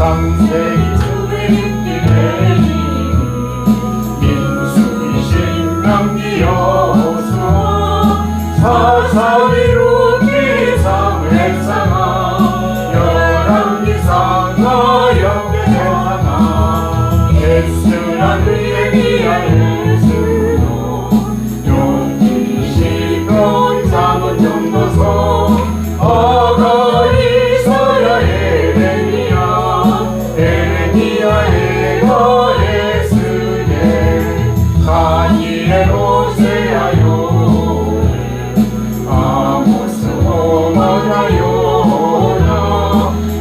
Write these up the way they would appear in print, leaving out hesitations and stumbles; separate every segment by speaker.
Speaker 1: 창세기 출애굽기 민수기 신명기 여호수아 사사기록기 사무엘상하 열왕기상하 역대상하 에스라 느헤미야 에스노 용기 시편 잠언 전도서 아가 이사야 에레미야 에가 에스겔 다니엘 호세아 요엘 아모스 오바냐 요나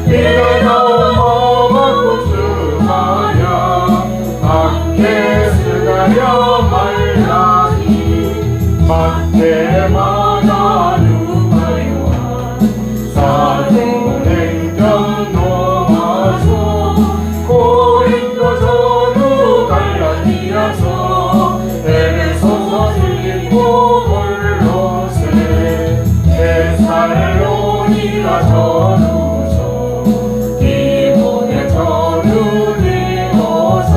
Speaker 1: 미가야 오마바쿠 스가랴 아케 스가랴 말라기 마테 마나 누가 요한 사도행전 로마서 고린도 전후 갈라디아서 에베소서 빌립보 골로새 데살로니가 전후서 디모데 전후디모서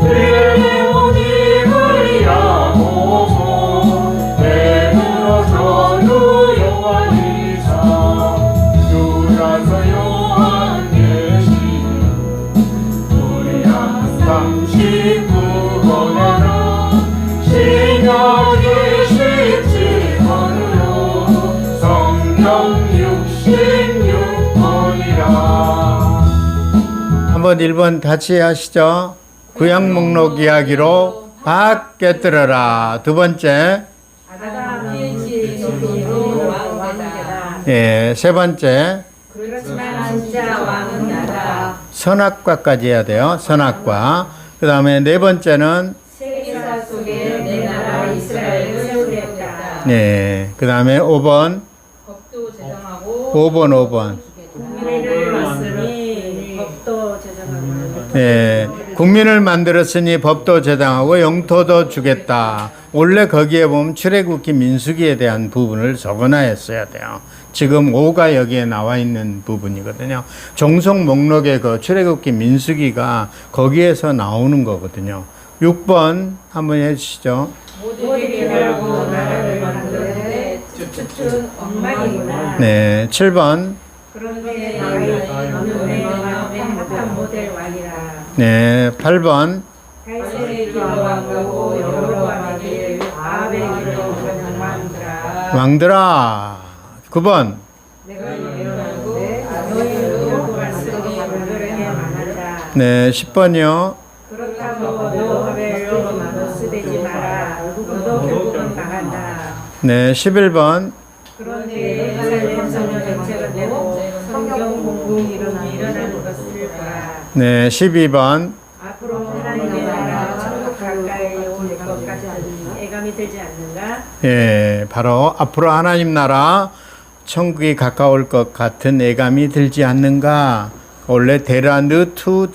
Speaker 1: 빌레몬이 야고보 베드로 전후 요한이사 유다서 요한계시 우리 항상 19권으로 신약이 17권으로 성경 66권이라. 한번 1번 같이 하시죠. 구약 목록 이야기로 박 깨뜨려라. 두 번째, 예, 세 번째,
Speaker 2: 그렇지만 진짜 왕은 나다.
Speaker 1: 선악과까지 해야 돼요. 선악과. 그 다음에 네 번째는,
Speaker 2: 세계사 속에 내 나라 이스라엘을 세우겠다.
Speaker 1: 네, 그 다음에 5번,
Speaker 2: 법도 제정하고
Speaker 1: 5번.
Speaker 2: 국민을 만들었으니 법도 제정하고.
Speaker 1: 예, 국민을 만들었으니 법도 제정하고 영토도 주겠다. 원래 거기에 보면 출애굽기 민수기에 대한 부분을 적어놔야 돼요. 지금 5가 여기에 나와 있는 부분이거든요. 종속 목록의 그 출애굽기 민수기가 거기에서 나오는 거거든요. 6번 한번 해주시죠.
Speaker 2: 모든 계획하고 나라를 만드는데 쭉쭉쭉 엉망이구나.
Speaker 1: 네, 7번.
Speaker 2: 그런데 너는 내 마음에 합한 모델 왕이라.
Speaker 1: 네, 8번.
Speaker 2: 다윗의 길로 왕가고 여로보암의 길 아합의 길로 가는 왕들아.
Speaker 1: 왕들아. 9번.
Speaker 2: 내가 예언하고 너희는 여호와를 쓰니 물들에게 만하자.
Speaker 1: 네, 10번이요.
Speaker 2: 그렇다고 여호와를 쓰되지 마라. 너도 결국은 망한다.
Speaker 1: 네, 11번.
Speaker 2: 그런데 예루살렘 성전 전체가 되고 성경 공부가 일어나는 것을 보라.
Speaker 1: 네, 12번.
Speaker 2: 앞으로 하나님의 나라 천국 가까이 올 것까지는 애감이 들지 않는가?
Speaker 1: 예, 바로 앞으로 하나님 나라 천국이 가까울 것 같은 예감이 들지 않는가? 원래 데라 느투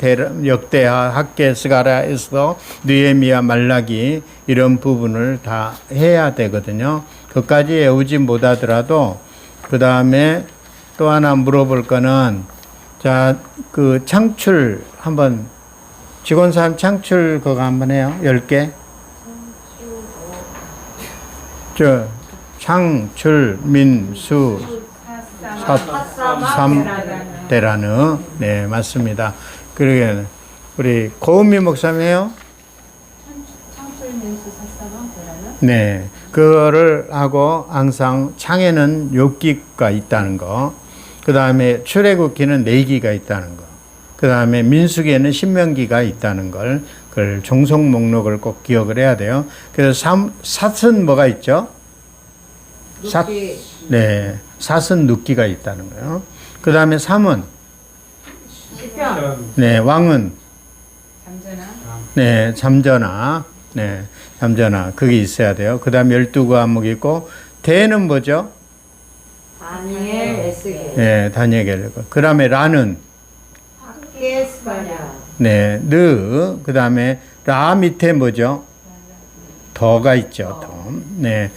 Speaker 1: 역대하 학계 스가랴에서 느헤미야 말라기 이런 부분을 다 해야 되거든요. 그까지 외우지 못하더라도 그 다음에 또 하나 물어볼 거는 자, 그 창출 한번 직원사람 창출 그거 한번 해요. 10개. 저 창출 민수 삼대라는 네 맞습니다. 그러게 우리 고은미 목사님 해요.
Speaker 2: 창출 민수 사사방 대라는?
Speaker 1: 네, 그거를 하고 항상 창에는 6기가 있다는 거. 그 다음에 출애굽기는 4기가 있다는 거. 그 다음에 민수기에는 신명기가 있다는 걸, 그걸 종속 목록을 꼭 기억을 해야 돼요. 그래서 삿은 뭐가 있죠? 삿, 네, 삿은 눕기가 있다는 거예요. 그 다음에 삼은, 네, 왕은, 네, 잠전하, 네, 잠전하, 그게 있어야 돼요. 그 다음에 12과목 있고, 대는 뭐죠?
Speaker 2: 다니엘, 에스겔.
Speaker 1: 네, 다니엘. 그 다음에 라는,
Speaker 2: 학계, 스가랴.
Speaker 1: 네, 그 다음에 라 밑에 뭐죠? 더가 있죠, 더. 네.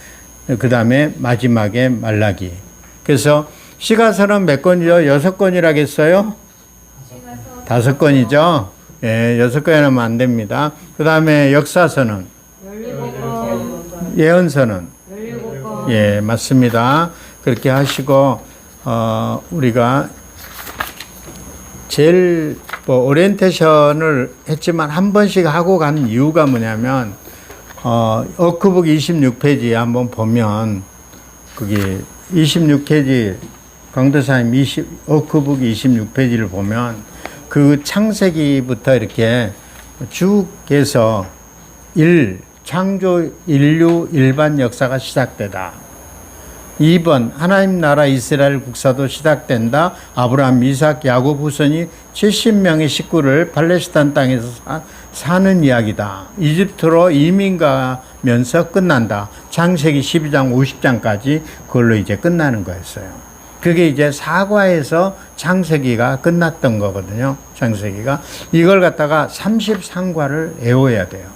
Speaker 1: 그 다음에 마지막에 말라기. 그래서 시가서는 몇 권이죠? 6권이라겠어요?
Speaker 2: 시가서
Speaker 1: 5권이죠. 예, 6권이 하면 안 됩니다. 그 다음에 역사서는
Speaker 2: 17권,
Speaker 1: 예언서는
Speaker 2: 17권,
Speaker 1: 예, 맞습니다. 그렇게 하시고 우리가 제일 오리엔테이션을 했지만 한 번씩 하고 간 이유가 뭐냐면 워크북 26페이지에 한번 보면 그게 26페이지 강도사님 워크북 26페이지를 보면 그 창세기부터 이렇게 쭉 해서 창조 인류 일반 역사가 시작되다. 2번 하나님 나라 이스라엘 국사도 시작된다. 아브라함, 이삭, 야곱 후손이 70명의 식구를 팔레스타인 땅에서 사는 이야기다. 이집트로 이민 가면서 끝난다. 창세기 12장 50장까지 그걸로 이제 끝나는 거였어요. 그게 이제 사과에서 창세기가 끝났던 거거든요. 창세기가. 이걸 갖다가 33과를 외워야 돼요.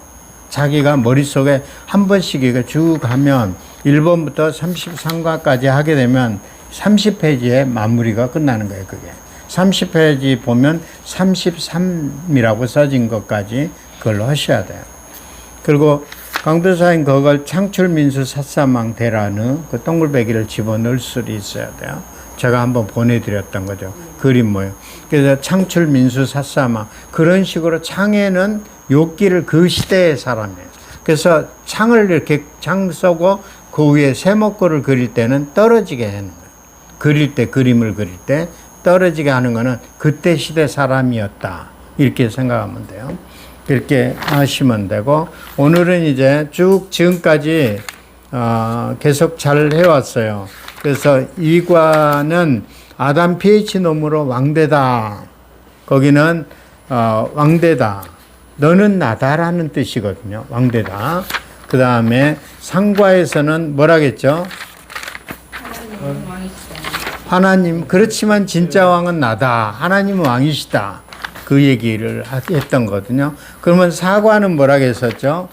Speaker 1: 자기가 머릿속에 한 번씩 이거 쭉 하면 1번부터 33과까지 하게 되면 30페이지에 마무리가 끝나는 거예요. 그게 30페이지 보면 33이라고 써진 것까지 그걸로 하셔야 돼요. 그리고 강도사인 그걸 창출민수 사사망 대라느 그 동글배기를 집어넣을 수 있어야 돼요. 제가 한번 보내드렸던 거죠. 그림 모양. 그래서 창출민수 사사망 그런 식으로 창에는 욥기를 그 시대의 사람이에요. 그래서 창을 이렇게 창 쏘고 그 위에 세목골을 그릴 때는 떨어지게 하는 거예요. 그릴 때, 그림을 그릴 때 떨어지게 하는 거는 그때 시대 사람이었다. 이렇게 생각하면 돼요. 그렇게 하시면 되고, 오늘은 이제 쭉 지금까지 계속 잘 해왔어요. 그래서 2과는 아담 PH 놈으로 왕되다. 거기는 왕되다. 너는 나다라는 뜻이거든요. 왕되다. 그 다음에 상과에서는 뭐라겠죠? 하나님, 그렇지만 진짜 왕은 나다. 하나님은 왕이시다. 그 얘기를 했던 거거든요. 그러면 사과는 뭐라고 했었죠?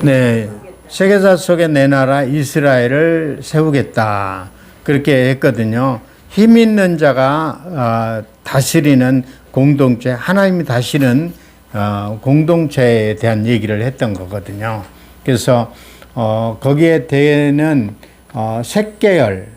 Speaker 1: 네. 세계사 속에 내 나라 이스라엘을 세우겠다. 그렇게 했거든요. 힘 있는 자가 다스리는 공동체, 하나님이 다스리는 공동체에 대한 얘기를 했던 거거든요. 그래서 거기에 대해는 셋계열,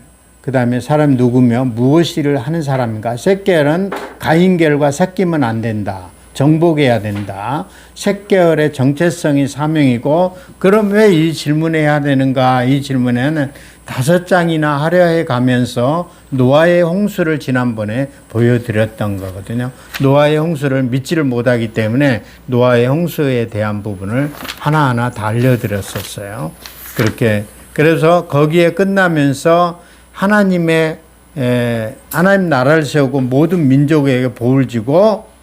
Speaker 1: 그 다음에 사람 누구며 무엇을 하는 사람인가. 셋계열은 가인계열과 섞이면 안 된다. 정복해야 된다. 셋계열의 정체성이 사명이고, 그럼 왜 이 질문해야 되는가? 이 질문에는 5장이나 하려 해 가면서 노아의 홍수를 지난번에 보여드렸던 거거든요. 노아의 홍수를 믿지를 못하기 때문에 노아의 홍수에 대한 부분을 하나하나 다 알려드렸었어요. 그렇게. 그래서 거기에 끝나면서 하나님 나라를 세우고 모든 민족에게 복을 주고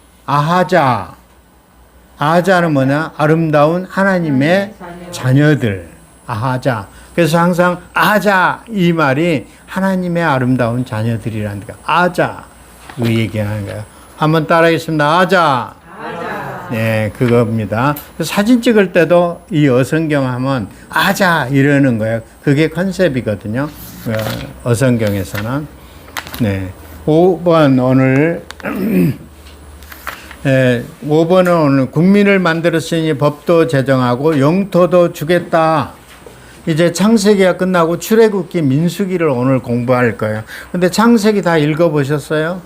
Speaker 1: 아하자는 뭐냐? 아름다운 하나님의 자녀들. 아하자. 그래서 항상 아자 이 말이 하나님의 아름다운 자녀들이라는 거야. 아자 그 얘기하는 거예요. 한번 따라하겠습니다. 아자. 네, 그겁니다. 사진 찍을 때도 이 어성경 하면 아자 이러는 거예요. 그게 컨셉이거든요. 어성경에서는. 네. 5번 오늘 5번은 오늘 국민을 만들었으니 법도 제정하고 영토도 주겠다. 이제 창세기가 끝나고 출애굽기 민수기를 오늘 공부할 거예요. 근데 창세기 다 읽어보셨어요?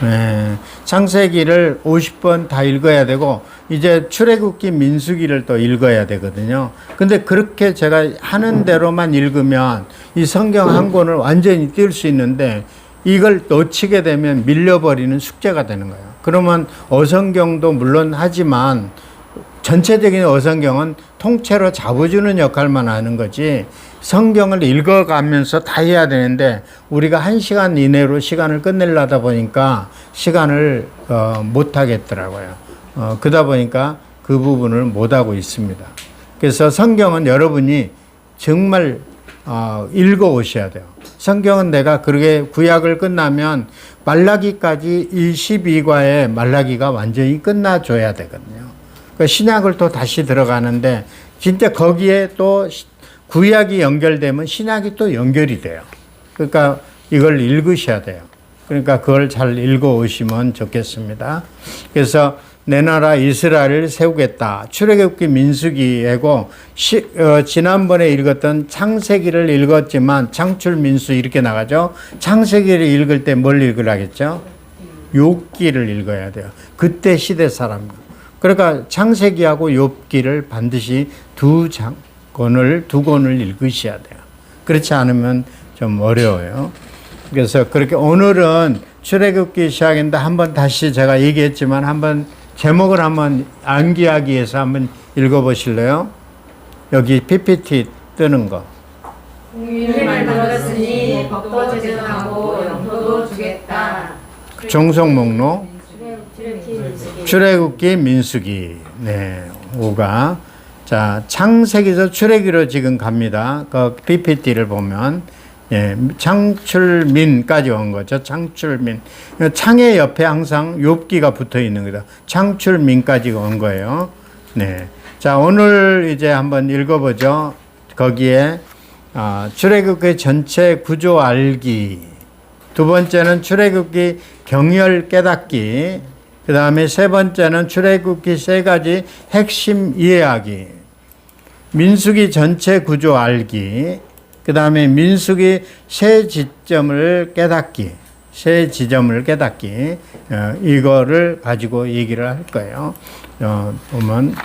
Speaker 1: 네. 창세기를 50번 다 읽어야 되고 이제 출애굽기 민수기를 또 읽어야 되거든요. 근데 그렇게 제가 하는 대로만 읽으면 이 성경 한 권을 완전히 띄울 수 있는데 이걸 놓치게 되면 밀려버리는 숙제가 되는 거예요. 그러면 어성경도 물론 하지만 전체적인 어성경은 통째로 잡아주는 역할만 하는 거지 성경을 읽어가면서 다 해야 되는데 우리가 1시간 이내로 시간을 끝내려다 보니까 시간을 못 하겠더라고요. 그러다 보니까 그 부분을 못 하고 있습니다. 그래서 성경은 여러분이 정말 읽어 오셔야 돼요. 성경은 내가 그렇게 구약을 끝나면 말라기까지 이 12과에 말라기가 완전히 끝나줘야 되거든요. 그 신약을 또 다시 들어가는데 진짜 거기에 또 구약이 연결되면 신약이 또 연결이 돼요. 그러니까 이걸 읽으셔야 돼요. 그러니까 그걸 잘 읽어 오시면 좋겠습니다. 그래서 내 나라 이스라엘을 세우겠다. 출애굽기 민수기하고 지난번에 읽었던 창세기를 읽었지만 창출 민수 이렇게 나가죠. 창세기를 읽을 때 뭘 읽으라겠죠? 욥기를 읽어야 돼요. 그때 시대 사람. 그러니까 창세기하고 욥기를 반드시 두 권을 읽으셔야 돼요. 그렇지 않으면 좀 어려워요. 그래서 그렇게 오늘은 출애굽기 시작인데 한번 다시 제가 얘기했지만 한번 제목을 한번 암기하기 위해서 한번 읽어보실래요? 여기 PPT 뜨는 거.
Speaker 2: 공의를 만들었으니 법도 제정하고 영도도 주겠다.
Speaker 1: 종속 목록. 출애굽기 민수기. 네, 5가. 자, 창세기에서 출애굽기로 지금 갑니다. 그 PPT를 보면. 예, 창출민까지 온 거죠. 창출민. 창의 옆에 항상 욥기가 붙어 있는 거다. 창출민까지 온 거예요. 네. 자, 오늘 이제 한번 읽어보죠. 거기에, 출애굽기 전체 구조 알기. 두 번째는 출애굽기 경열 깨닫기. 그 다음에 세 번째는 출애굽기 세 가지 핵심 이해하기. 민수기 전체 구조 알기. 그 다음에 민수기 세 지점을 깨닫기. 이거를 가지고 얘기를 할 거예요. 보면.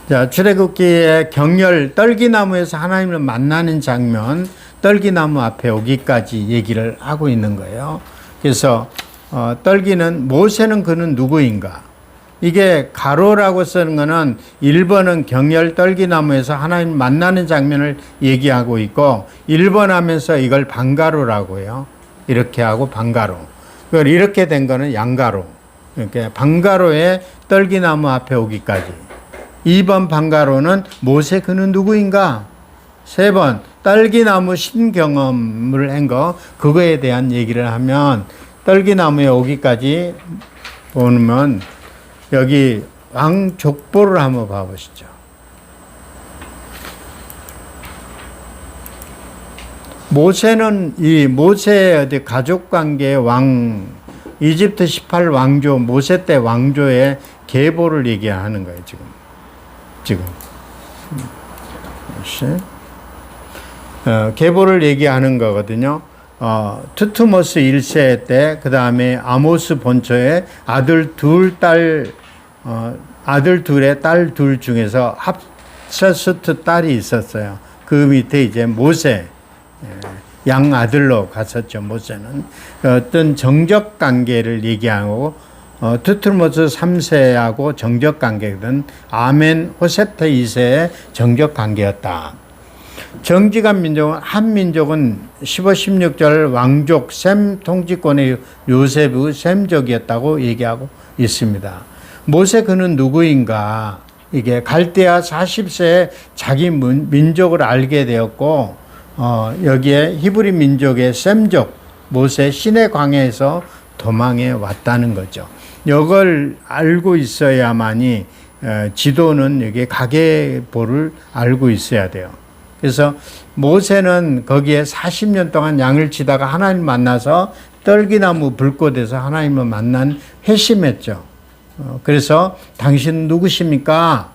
Speaker 1: 자, 출애굽기의 경열, 떨기나무에서 하나님을 만나는 장면, 떨기나무 앞에 오기까지 얘기를 하고 있는 거예요. 그래서, 떨기는, 모세는 그는 누구인가? 이게 가로라고 쓰는 거는 1번은 경열 떨기나무에서 하나님 만나는 장면을 얘기하고 있고 1번 하면서 이걸 방가로라고 해요. 이렇게 하고 방가로. 그걸 이렇게 된 거는 양가로. 이렇게 방가로에 떨기나무 앞에 오기까지. 2번 방가로는 모세 그는 누구인가? 3번 떨기나무 신경험을 한 거 그거에 대한 얘기를 하면 떨기나무에 오기까지 보면 여기 왕 족보를 한번 봐보시죠. 모세는 이 모세의 어디 가족 관계의 왕, 이집트 18왕조, 모세 때 왕조의 계보를 얘기하는 거예요, 지금. 계보를 얘기하는 거거든요. 투투모스 1세 때, 그 다음에 아모스 본초에 아들 둘의 딸 둘 중에서 합셔스트 딸이 있었어요. 그 밑에 이제 모세, 양 아들로 갔었죠, 모세는. 어떤 정적 관계를 얘기하고, 투투모스 3세하고 정적 관계든 아멘 호셉테 2세의 정적 관계였다. 정직한 민족은 한 민족은 15, 16절 왕족 셈 통치권의 요셉의 셈족이었다고 얘기하고 있습니다. 모세 그는 누구인가? 이게 갈대아 40세에 자기 민족을 알게 되었고 여기에 히브리 민족의 셈족 모세 시내 광야에서 도망해 왔다는 거죠. 이걸 알고 있어야만이 지도는 여기 가계보를 알고 있어야 돼요. 그래서 모세는 거기에 40년 동안 양을 치다가 하나님 만나서 떨기나무 불꽃에서 하나님을 만난 회심했죠. 그래서 당신은 누구십니까?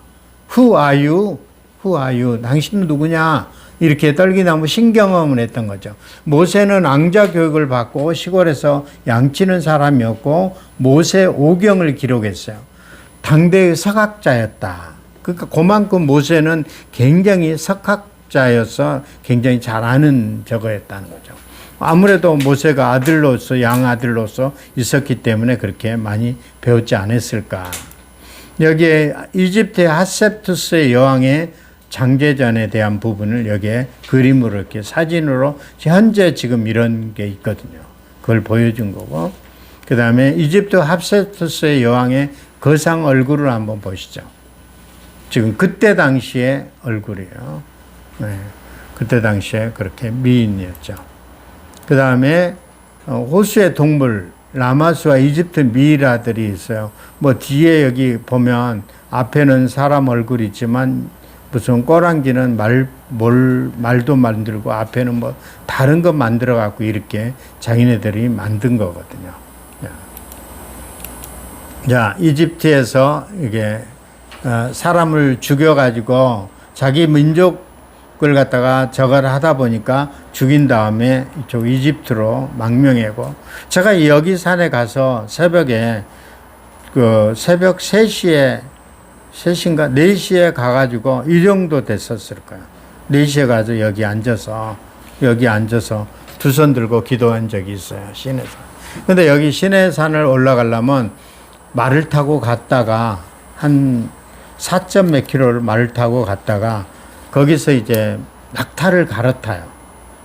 Speaker 1: Who are you? Who are you? 당신은 누구냐? 이렇게 떨기나무 신경험을 했던 거죠. 모세는 앙자 교육을 받고 시골에서 양치는 사람이었고 모세 오경을 기록했어요. 당대의 석학자였다. 그러니까 그만큼 모세는 굉장히 석학자여서 굉장히 잘 아는 저거였다는 거죠. 아무래도 모세가 아들로서 양아들로서 있었기 때문에 그렇게 많이 배웠지 않았을까. 여기에 이집트의 하셉투스의 여왕의 장제전에 대한 부분을 여기에 그림으로 이렇게 사진으로 현재 지금 이런 게 있거든요. 그걸 보여준 거고. 그 다음에 이집트 하셉투스의 여왕의 거상 얼굴을 한번 보시죠. 지금 그때 당시의 얼굴이에요. 네. 그때 당시에 그렇게 미인이었죠. 그 다음에 호수의 동물 라마스와 이집트 미이라들이 있어요. 뭐 뒤에 여기 보면 앞에는 사람 얼굴이 있지만 무슨 꼬랑지는 말도 만들고 앞에는 뭐 다른 것 만들어 갖고 이렇게 자기네들이 만든 거거든요. 자, 이집트에서 이게 사람을 죽여 가지고 자기 민족을 갖다가 저걸 하다 보니까 죽인 다음에 이쪽 이집트로 망명하고, 제가 여기 산에 가서 새벽에 새벽 3시인가 4시에 가가지고 이 정도 됐었을 거예요. 4시에 가서 여기 앉아서 두 손 들고 기도한 적이 있어요. 시내산. 근데 여기 시내산을 올라가려면 말을 타고 갔다가 한 4점 몇 킬로를 말을 타고 갔다가 거기서 이제 낙타를 갈아타요.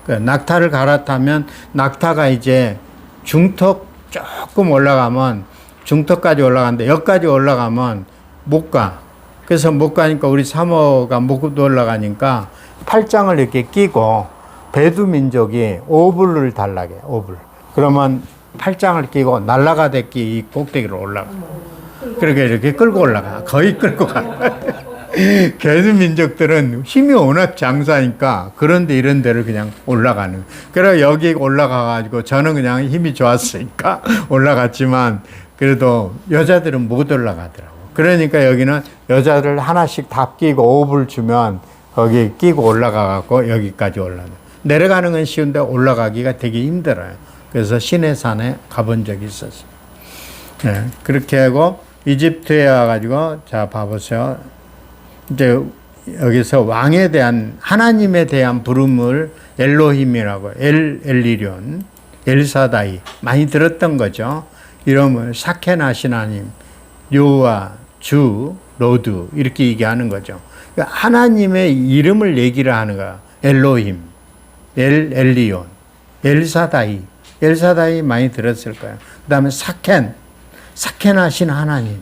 Speaker 1: 낙타를 갈아타면 낙타가 이제 중턱 조금 올라가면 중턱까지 올라가는데 여기까지 올라가면 못 가. 그래서 못 가니까 우리 사모가 못 올라가니까 팔짱을 이렇게 끼고 베두 민족이 오불을 달라게 오불. 그러면 팔짱을 끼고 날라가대끼 이 꼭대기로 올라가. 그렇게 이렇게 끌고 올라가. 거의 끌고 가. 베두 민족들은 힘이 워낙 장사니까 그런데 이런 데를 그냥 올라가는. 그래서 여기 올라가가지고 저는 그냥 힘이 좋았으니까 올라갔지만 그래도 여자들은 못 올라가더라고. 그러니까 여기는 여자들 하나씩 다 끼고 오불 주면 거기 끼고 올라가갖고 여기까지 올라가. 내려가는 건 쉬운데 올라가기가 되게 힘들어요. 그래서 시내산에 가본 적이 있었어요. 네, 그렇게 하고 이집트에 와가지고 자 봐보세요. 이제 여기서 왕에 대한 하나님에 대한 부름을 엘로힘이라고 엘리련 엘사다이 많이 들었던 거죠. 이름을 사케나신 하나님, 여호와, 주, 로드 이렇게 얘기하는 거죠. 그러니까 하나님의 이름을 얘기를 하는 거야. 엘로힘, 엘리온, 엘사다이 많이 들었을 거예요. 그 다음에 사켄하신 하나님.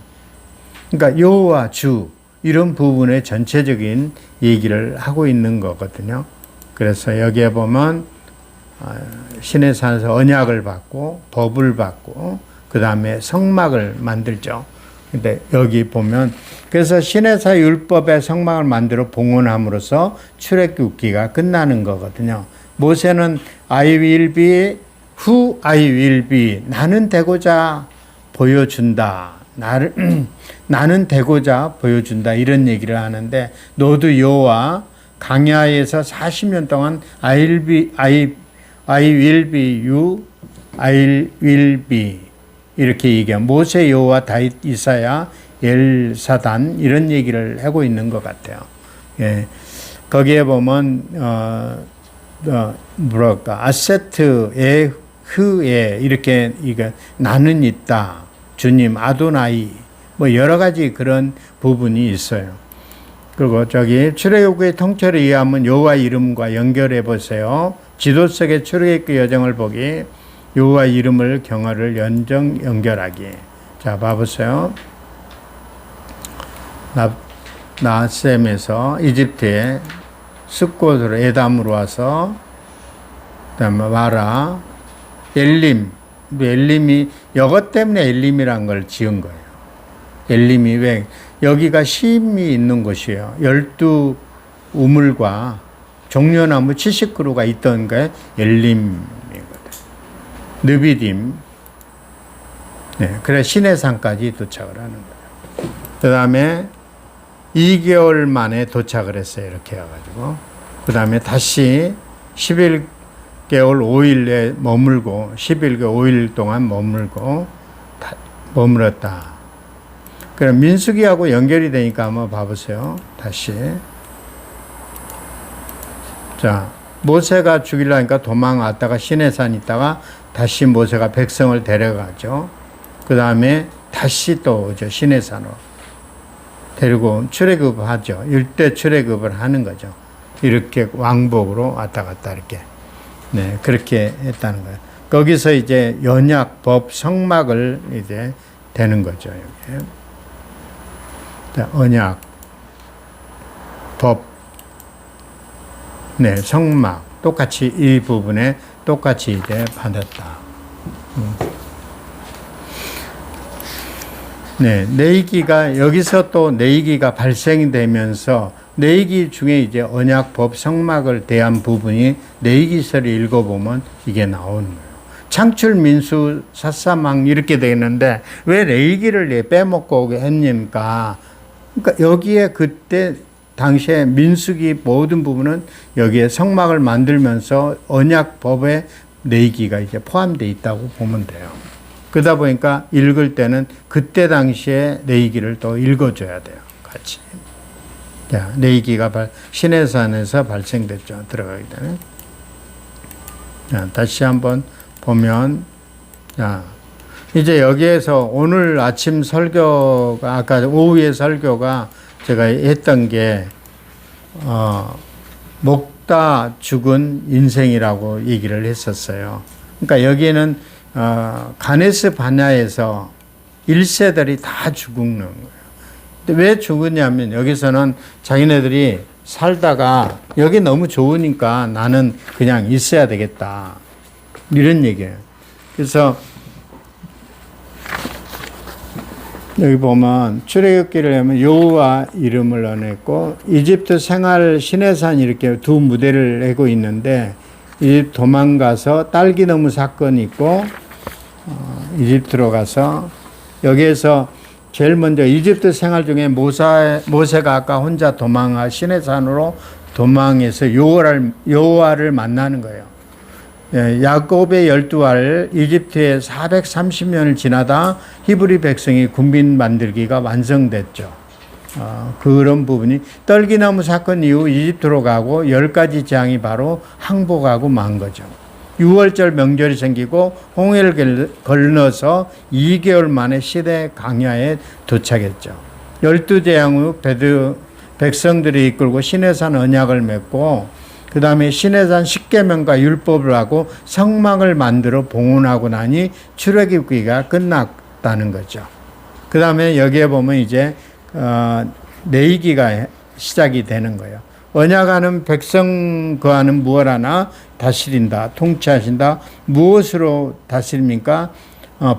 Speaker 1: 그러니까 여호와, 주 이런 부분의 전체적인 얘기를 하고 있는 거거든요. 그래서 여기에 보면 시내산에서 언약을 받고 법을 받고 그 다음에 성막을 만들죠. 근데 여기 보면 그래서 시내사 율법의 성막을 만들어 봉헌함으로써 출애굽기가 끝나는 거거든요. 모세는 I will be who I will be. 나는 되고자 보여준다. 나는 되고자 보여준다. 이런 얘기를 하는데 너도 여호와 광야에서 40년 동안 I will be you, I will be 이렇게 얘기해요. 모세, 여호와, 다윗, 이사야, 엘사단 이런 얘기를 하고 있는 것 같아요. 예. 거기에 보면 아세트, 에흐에 이렇게 이게 나는 있다. 주님, 아도나이 뭐 여러 가지 그런 부분이 있어요. 그리고 저기 출애굽의 통째로 이해하면 여호와 이름과 연결해 보세요. 지도 속의 출애굽의 여정을 보기. 여호와 이름을 경어를 연결하기. 자, 봐보세요. 나셈에서 이집트에 숲곳으로 에담으로 와서 그다음에 마라, 엘림이 이것 때문에 엘림이란 걸 지은 거예요. 엘림이 왜 여기가 쉼이 있는 곳이에요. 12 우물과 종려나무 70그루가 있던 게 엘림이거든. 느비딤. 네, 그래 시내산까지 도착을 하는 거예요. 그 다음에 2개월 만에 도착을 했어요. 이렇게 해가지고. 그 다음에 다시 11개월 5일에 머물고 11개월 5일 동안 머물었다. 그럼 민수기하고 연결이 되니까 한번 봐보세요. 다시. 자, 모세가 죽이려니까 도망왔다가 시내산 있다가 다시 모세가 백성을 데려가죠. 그 다음에 다시 또 시내산으로 데리고 출애굽을 하죠. 일대 출애굽을 하는 거죠. 이렇게 왕복으로 왔다 갔다 이렇게. 네, 그렇게 했다는 거예요. 거기서 이제 연약, 법, 성막을 이제 되는 거죠. 여기. 자, 언약, 법, 네, 성막. 똑같이 이 부분에 똑같이 이제 받았다. 네, 내이기가 여기서 또 내이기가 발생되면서 레위기 중에 이제 언약법 성막을 대한 부분이 레위기서를 읽어보면 이게 나오는 거예요. 창출, 민수, 사사망 이렇게 되는데 왜 레위기를 빼먹고 했습니까? 그러니까 여기에 그때 당시에 민수기 모든 부분은 여기에 성막을 만들면서 언약법에 레위기가 이제 포함되어 있다고 보면 돼요. 그러다 보니까 읽을 때는 그때 당시에 레위기를 또 읽어줘야 돼요. 같이. 자, 레위기가 시내산에서 발생됐죠. 들어가기 전에. 자, 다시 한번 보면, 자, 이제 여기에서 오늘 아침 설교가, 아까 오후에 설교가 제가 했던 게, 먹다 죽은 인생이라고 얘기를 했었어요. 그러니까 여기에는, 가네스 바냐에서 1세들이 다 죽는 거예요. 근데 왜 죽었냐면 여기서는 자기네들이 살다가 여기 너무 좋으니까 나는 그냥 있어야 되겠다. 이런 얘기예요. 그래서 여기 보면 출애굽기를 하면 여호와 이름을 언했고 이집트 생활 시내산 이렇게 두 무대를 내고 있는데 이집트 도망가서 딸기나무 사건이 있고 이집트로 가서 여기에서 제일 먼저 이집트 생활 중에 모세가 아까 혼자 시내산으로 도망해서 여호와를 만나는 거예요. 야곱의 12알 이집트에 430년을 지나다 히브리 백성이 군빈 만들기가 완성됐죠. 그런 부분이 떨기나무 사건 이후 이집트로 가고 10가지 재앙이 바로 항복하고 만 거죠. 6월절 명절이 생기고 홍해를 건너서 2개월 만에 시대 강야에 도착했죠. 12재앙 후 백성들이 이끌고 시내산 언약을 맺고 그 다음에 시내산 십계명과 율법을 하고 성막을 만들어 봉헌하고 나니 출애굽기가 끝났다는 거죠. 그 다음에 여기에 보면 이제 레위기가 시작이 되는 거예요. 언약하는 백성 거하는 무엇하나 다스린다, 통치하신다. 무엇으로 다스립니까?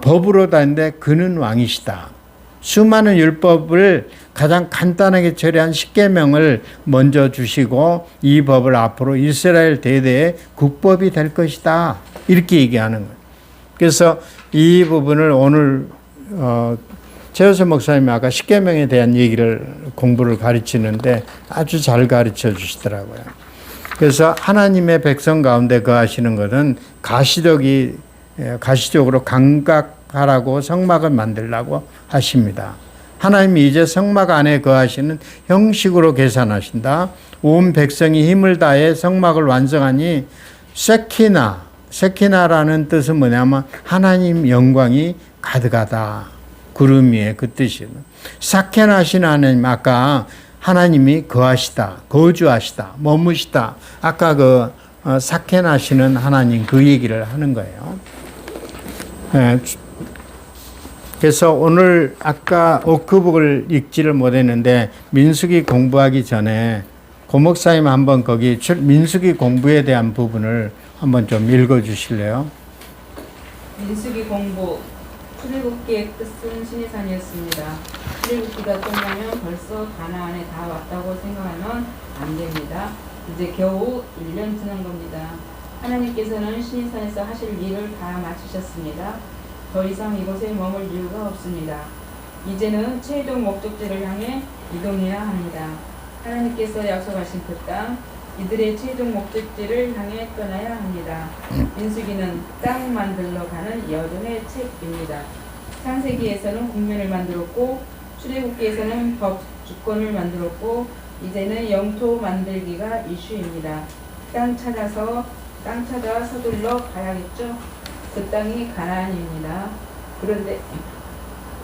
Speaker 1: 법으로 다는데 그는 왕이시다. 수많은 율법을 가장 간단하게 처리한 십계명을 먼저 주시고 이 법을 앞으로 이스라엘 대대의 국법이 될 것이다. 이렇게 얘기하는 거예요. 그래서 이 부분을 오늘 최호수 목사님이 아까 십계명에 대한 공부를 가르치는데 아주 잘 가르쳐 주시더라고요. 그래서 하나님의 백성 가운데 거하시는 것은 가시적으로 감각하라고 성막을 만들라고 하십니다. 하나님이 이제 성막 안에 거하시는 형식으로 계산하신다. 온 백성이 힘을 다해 성막을 완성하니 세키나라는 뜻은 뭐냐면 하나님 영광이 가득하다. 구름 위에 그 뜻이에요. 사케나신 하나님, 아까 하나님이 거하시다, 거주하시다, 머무시다. 아까 사케나시는 하나님 그 얘기를 하는 거예요. 네. 그래서 오늘 아까 오크북을 읽지를 못했는데 민수기 공부하기 전에 고 목사님 한번 거기 민수기 공부에 대한 부분을 한번 좀 읽어주실래요?
Speaker 2: 민수기 공부. 출애굽기의 끝은 시내산이었습니다. 출애굽기가 끝나면 벌써 가나안에 다 왔다고 생각하면 안 됩니다. 이제 겨우 1년 지난 겁니다. 하나님께서는 시내산에서 하실 일을 다 마치셨습니다. 더 이상 이곳에 머물 이유가 없습니다. 이제는 최종 목적지를 향해 이동해야 합니다. 하나님께서 약속하신 그 땅, 이들의 최종 목적지를 향해 떠나야 합니다. 민수기는 땅 만들러 가는 여정의 책입니다. 창세기에서는 국면을 만들었고 출애굽기에서는 법, 주권을 만들었고 이제는 영토 만들기가 이슈입니다. 땅 찾아 서둘러 가야겠죠. 그 땅이 가나안입니다. 그런데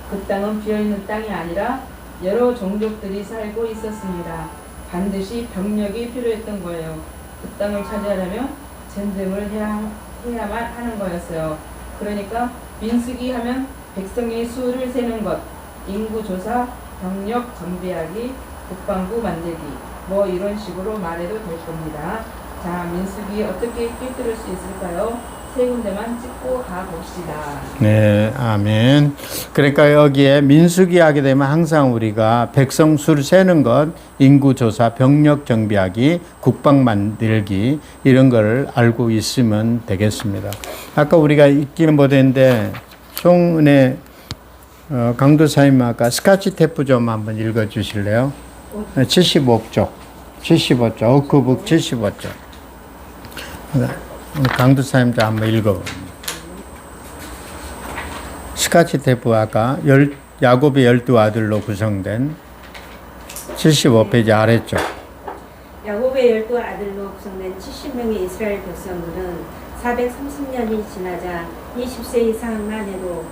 Speaker 2: 그 땅은 비어있는 땅이 아니라 여러 종족들이 살고 있었습니다. 반드시 병력이 필요했던 거예요. 그 땅을 차지하려면 전쟁을 해야만 하는 거였어요. 그러니까 민수기 하면 백성의 수를 세는 것, 인구 조사, 병력 정비하기, 국방부 만들기, 뭐 이런 식으로 말해도 될 겁니다. 자, 민수기 어떻게 꿰뚫을 수 있을까요? 세 군데만 찍고 가봅시다.
Speaker 1: 네, 아멘. 그러니까 여기에 민수기 하게 되면 항상 우리가 백성 수를 세는 것, 인구 조사, 병력 정비하기, 국방 만들기 이런 걸 알고 있으면 되겠습니다. 아까 우리가 읽기는 못했는데 송은혜 강도사님 아까 스카치 테프 좀 한번 읽어 주실래요? 75쪽. 75쪽. 어크북 75쪽. 강도사님 좀 한번 읽어봅니다. 스카치 테프 아까 야곱의 12아들로 구성된 75페이지 아래쪽.
Speaker 3: 야곱의 12아들로 구성된 70명의 이스라엘 백성들은 430년이 지나자 20세 이상만 해도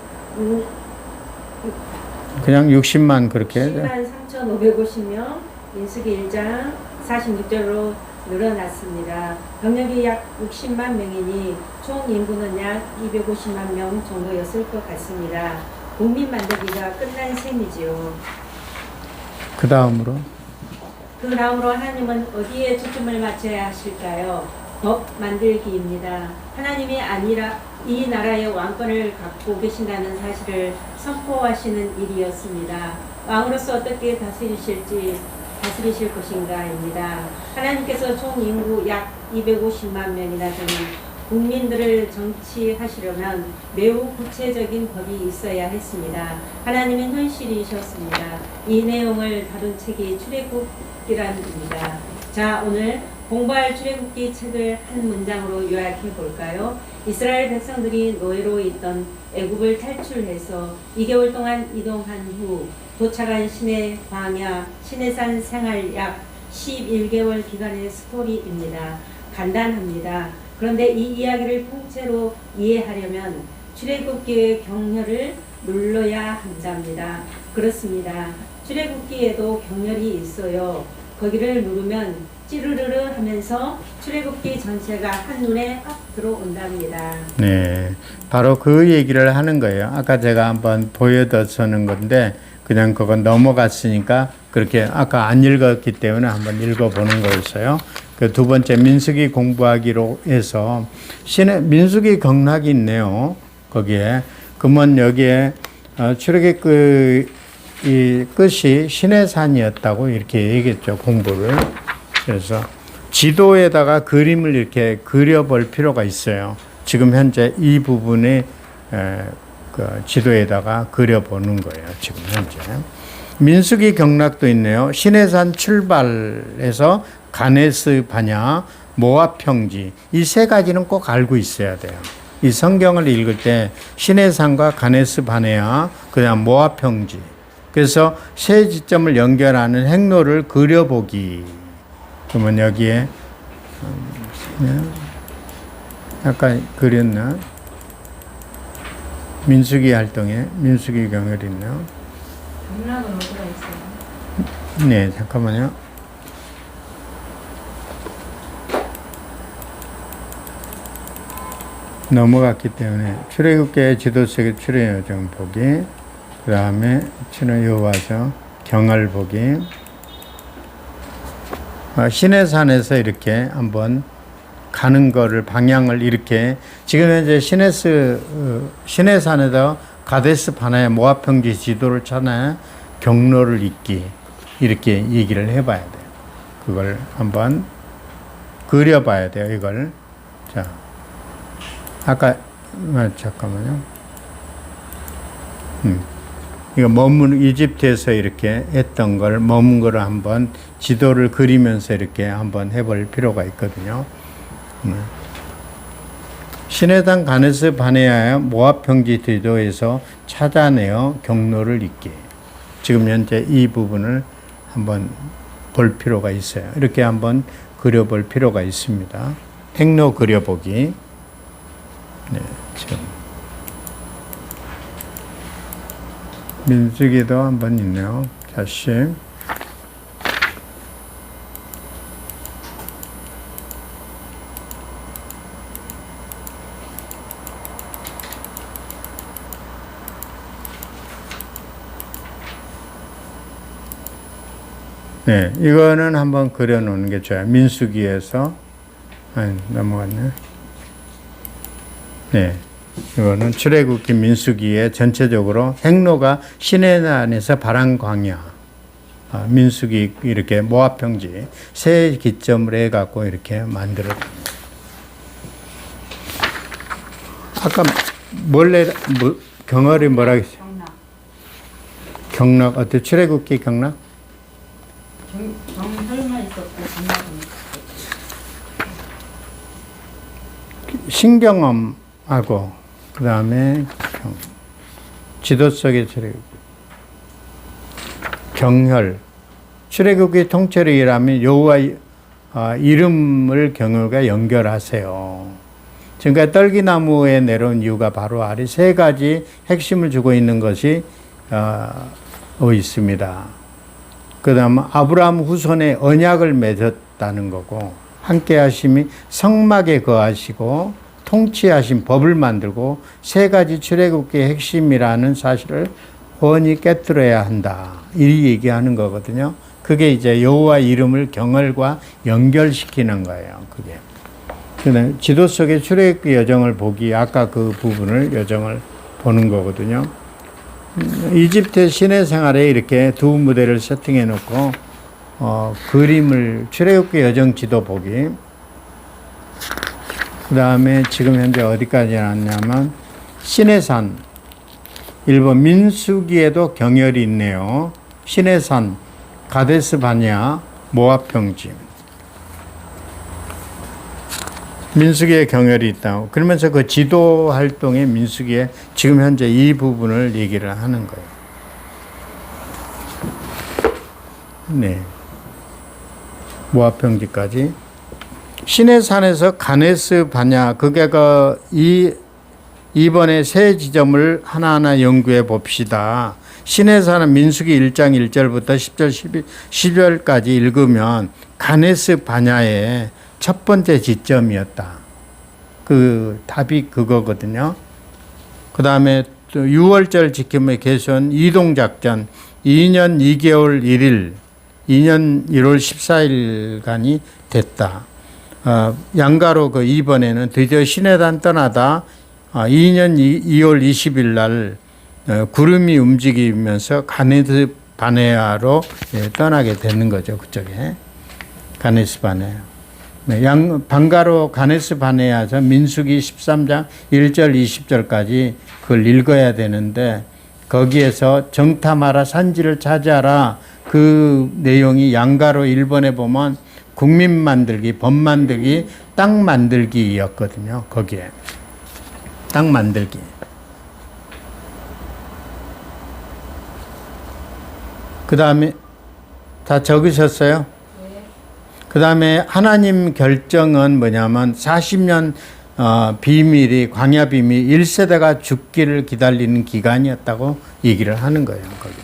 Speaker 1: 그냥 60만 그렇게
Speaker 3: 10만 3,550명, 민수기 1장 46절로 늘어났습니다. 병력이 약 60만 명이니 총 인구는 약 250만 명 정도였을 것 같습니다. 국민 만들기가 끝난 셈이지요.
Speaker 1: 그 다음으로
Speaker 3: 그 다음으로 하나님은 어디에 초점을 맞춰야 하실까요? 법 만들기입니다. 하나님이 아니라 이 나라의 왕권을 갖고 계신다는 사실을 선포하시는 일이었습니다. 왕으로서 어떻게 다스리실 것인가입니다. 하나님께서 총 인구 약 250만 명이나 되는 국민들을 정치하시려면 매우 구체적인 법이 있어야 했습니다. 하나님은 현실이셨습니다. 이 내용을 다룬 책이 출애굽기랍니다. 자, 오늘 공부할 출애굽기 책을 한 문장으로 요약해 볼까요? 이스라엘 백성들이 노예로 있던 애굽을 탈출해서 2개월 동안 이동한 후 도착한 시내 광야, 시내산 생활 약 11개월 기간의 스토리입니다. 간단합니다. 그런데 이 이야기를 통째로 이해하려면 출애굽기의 경렬을 눌러야 한답니다. 그렇습니다. 출애굽기에도 경렬이 있어요. 거기를 누르면 찌르르르 하면서 출애굽기 전체가 한눈에 확 들어온답니다.
Speaker 1: 네, 바로 그 얘기를 하는 거예요. 아까 제가 한번 보여드렸는 건데 그냥 그건 넘어갔으니까 그렇게 아까 안 읽었기 때문에 한번 읽어보는 거였어요. 그 두 번째 민수기 공부하기로 해서 민수기 경락이 있네요. 거기에 그러면 여기에 출애굽기 이 끝이 시내산이었다고 이렇게 얘기했죠. 공부를. 그래서 지도에다가 그림을 이렇게 그려볼 필요가 있어요. 지금 현재 이 부분에 그 지도에다가 그려보는 거예요. 지금 현재. 민수기 경락도 있네요. 시내산 출발해서 가네스 바냐, 모압 평지 이 세 가지는 꼭 알고 있어야 돼요. 이 성경을 읽을 때 시내산과 가네스 바네아, 그다음 모압 평지. 그래서 세 지점을 연결하는 행로를 그려보기. 그러면 여기에 아까 그렸나? 민수기 활동에 민수기 경혈이 있나요?
Speaker 2: 경락은 어디가 있어요?
Speaker 1: 네, 잠깐만요. 넘어갔기 때문에 출애굽기의 지도책의 출애요정 보기, 그 다음에 출애여호와서 경을 보기. 시내산에서 이렇게 한번 가는 거를 방향을 이렇게 지금 현재 시내산에서 가데스 바나의 모압 평지 지도를 찾아 경로를 잇기 이렇게 얘기를 해봐야 돼요. 그걸 한번 그려봐야 돼요. 이걸 자 아까 잠깐만요. 이거 머문 이집트에서 이렇게 했던 걸 머문 거를 한번 지도를 그리면서 이렇게 한번 해볼 필요가 있거든요. 시내산 가네스 바네아의 모압 평지 지도에서 찾아내어 경로를 잇기. 지금 현재 이 부분을 한번 볼 필요가 있어요. 이렇게 한번 그려볼 필요가 있습니다. 행로 그려보기. 네, 지금 민수기도 한번 있네요. 다시. 네, 이거는 한번 그려놓는 게 좋아요. 민수기에서 넘어갔네. 네. 이거는 출애굽기 민수기의 전체적으로 행로가 시내산에서 바람광야, 민수기 이렇게 모압평지 세 기점을 해갖고 이렇게 만들어. 아까 경월이 뭐라 했어요? 경락 어때? 출애굽기 경락?
Speaker 2: 경혈만 있었고 경락은
Speaker 1: 신경험하고 그 다음에 지도 속의 출애굽, 경혈, 출애굽기 통째로 일하면 여호와 이름을 경혈과 연결하세요. 지금까지 떨기나무에 내려온 이유가 바로 아래 세 가지 핵심을 주고 있는 것이 있습니다. 그 다음 아브라함 후손의 언약을 맺었다는 거고, 함께 하심이 성막에 거하시고 통치하신 법을 만들고 세 가지 출애굽기의 핵심이라는 사실을 훤히 깨뜨려야 한다. 이 얘기하는 거거든요. 그게 이제 여호와 이름을 경혈과 연결시키는 거예요. 그게. 그다음 지도 속의 출애굽기 여정을 보기, 아까 그 부분을 여정을 보는 거거든요. 이집트 시내 생활에 이렇게 두 무대를 세팅해 놓고 그림을 출애굽기 여정 지도 보기. 그 다음에 지금 현재 어디까지 왔냐면 시내산, 일본 민수기에도 경혈이 있네요. 시내산, 가데스 바냐, 모압평지. 민수기에 경혈이 있다고. 그러면서 그 지도 활동의 민수기에 지금 현재 이 부분을 얘기를 하는 거예요. 네. 모압평지까지. 시내산에서 가네스 바냐, 그게 이번에 세 지점을 하나하나 연구해 봅시다. 시내산은 민수기 1장 1절부터 10절, 12절까지 읽으면 가네스 바냐의 첫 번째 지점이었다. 그 답이 그거거든요. 그 다음에 6월절 지킴의 개선 이동작전 2년 2개월 1일, 2년 1월 14일간이 됐다. 양가로 그 이번에는 드디어 시내산 떠나다 2년 2월 20일 날 구름이 움직이면서 가네스 바네아로 떠나게 되는 거죠. 그쪽에 가네스 바네아. 네, 방가로 가네스 바네아서 민수기 13장 1절 20절까지 그걸 읽어야 되는데, 거기에서 정탐하라, 산지를 차지하라, 그 내용이 양가로 1번에 보면 국민 만들기, 법 만들기, 땅 만들기였거든요. 거기에 땅 만들기. 그 다음에 다 적으셨어요? 그 다음에 하나님 결정은 뭐냐면 40년 비밀이, 광야 비밀 1세대가 죽기를 기다리는 기간이었다고 얘기를 하는 거예요. 거기.